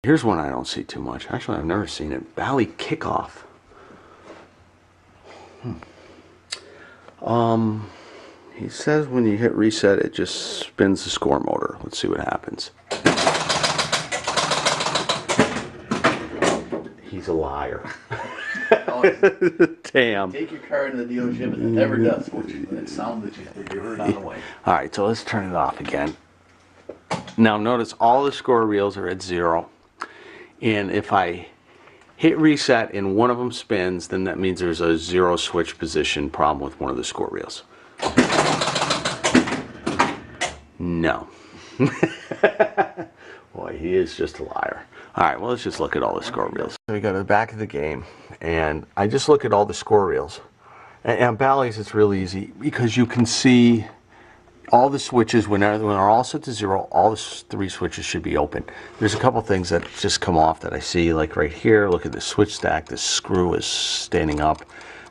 Here's one I don't see too much. Actually, I've never seen it. Bally Kick Off. He says when you hit reset, it just spins the score motor. Let's see what happens. He's a liar. Damn. Take your car into the dealership and it never does. That sound that you heard on the way. Alright, so let's turn it off again. Now notice all the score reels are at 0. And if I hit reset and one of them spins, then that means there's a 0 switch position problem with one of the score reels. No. Boy, he is just a liar. Alright, well, let's just look at all the score reels. So we go to the back of the game, and I just look at all the score reels. And on Bally's, it's really easy because you can see all the switches. When they're all set to 0, all the 3 switches should be open. There's a couple things that just come off that I see, like right here. Look at the switch stack. The screw is standing up.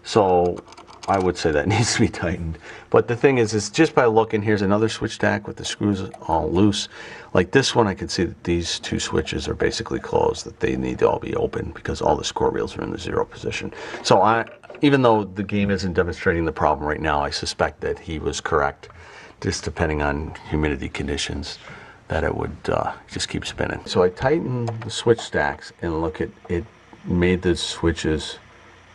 So I would say that needs to be tightened. But the thing is just by looking, here's another switch stack with the screws all loose. Like this one, I can see that these 2 switches are basically closed, that they need to all be open because all the score reels are in the 0 position. So even though the game isn't demonstrating the problem right now, I suspect that he was correct, just depending on humidity conditions, that it would just keep spinning. So I tightened the switch stacks, and look, it made the switches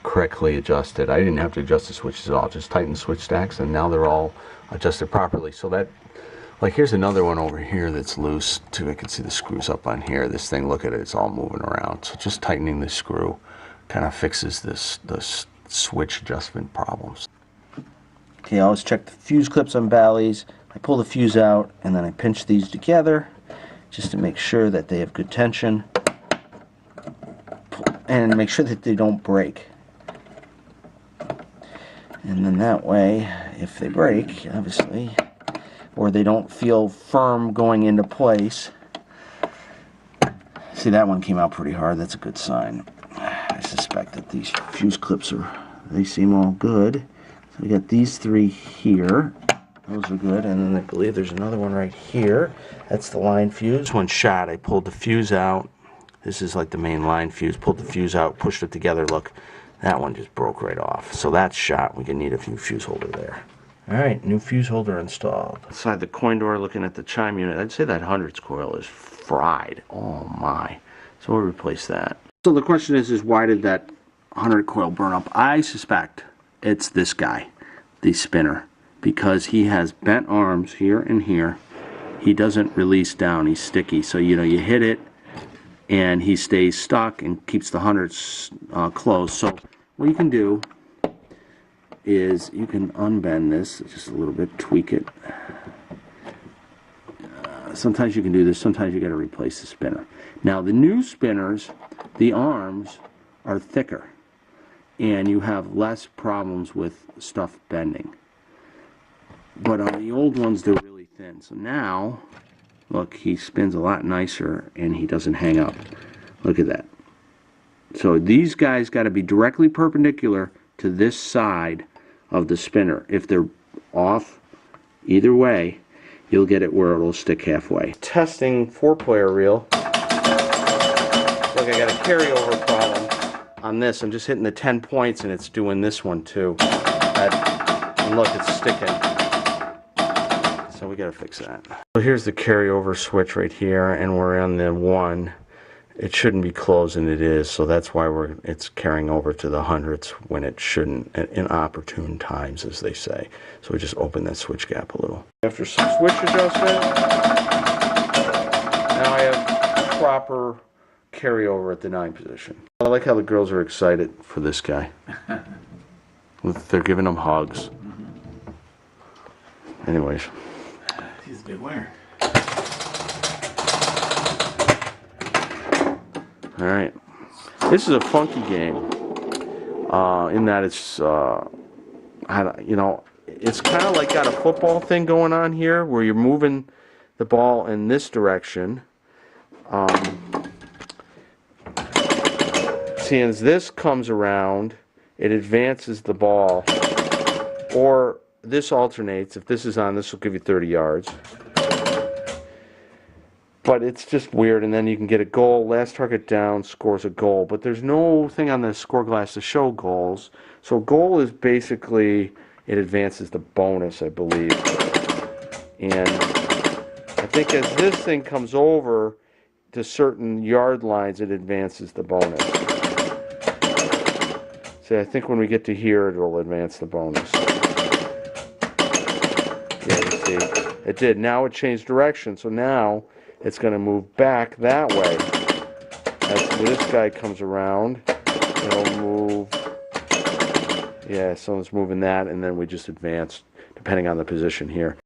correctly adjusted. I didn't have to adjust the switches at all, just tighten the switch stacks, and now they're all adjusted properly. So that, like, here's another one over here that's loose too. I can see the screws up on here. This thing, look at it, it's all moving around. So just tightening the screw kind of fixes the switch adjustment problems. Okay, I always check the fuse clips on Bally's. I pull the fuse out and then I pinch these together just to make sure that they have good tension and make sure that they don't break. And then that way, if they break, obviously, or they don't feel firm going into place. See, that one came out pretty hard. That's a good sign. I suspect that these fuse clips they seem all good. So we got these 3 here. Those are good. And then I believe there's another one right here. That's the line fuse. This one's shot. I pulled the fuse out. This is like the main line fuse. Pulled the fuse out, pushed it together. Look, that one just broke right off. So that's shot. We can need a new fuse holder there. Alright, new fuse holder installed. Inside the coin door, looking at the chime unit, I'd say that hundreds coil is fried. Oh my. So we'll replace that. So the question is why did that 100 coil burn up? I suspect it's this guy, the spinner, because he has bent arms here and here. He doesn't release down. He's sticky. So, you know, you hit it and he stays stuck and keeps the hundreds closed. So what you can do is you can unbend this just a little bit, tweak it. Sometimes you can do this, sometimes you got to replace the spinner. Now the new spinners, the arms are thicker and you have less problems with stuff bending. But on the old ones, they're really thin. So now, look, he spins a lot nicer and he doesn't hang up. Look at that. So these guys got to be directly perpendicular to this side of the spinner. If they're off either way, you'll get it where it'll stick halfway. Testing 4-player reel. Look, I got a carryover problem on this. I'm just hitting the 10 points and it's doing this one too. And look, it's sticking. So we got to fix that. So here's the carryover switch right here, and we're on the 1. It shouldn't be closed, and it is, so that's why it's carrying over to the hundreds when it shouldn't, in opportune times, as they say. So we just open that switch gap a little. After some switch adjustment, now I have proper carryover at the 9 position. I like how the girls are excited for this guy. They're giving him hugs. Anyways. He's a big winner. Alright, this is a funky game in that it's, you know, it's kind of like got a football thing going on here where you're moving the ball in this direction. See, as this comes around, it advances the ball, or this alternates. If this is on, this will give you 30 yards. But it's just weird, and then you can get a goal. Last target down scores a goal, but there's no thing on the score glass to show goals. So goal is basically, it advances the bonus, I believe. And I think as this thing comes over to certain yard lines, it advances the bonus. See, I think when we get to here, it will advance the bonus. Yeah, you see, it did. Now it changed direction, so now it's going to move back that way. As this guy comes around, it'll move. Yeah, so it's moving that, and then we just advance depending on the position here.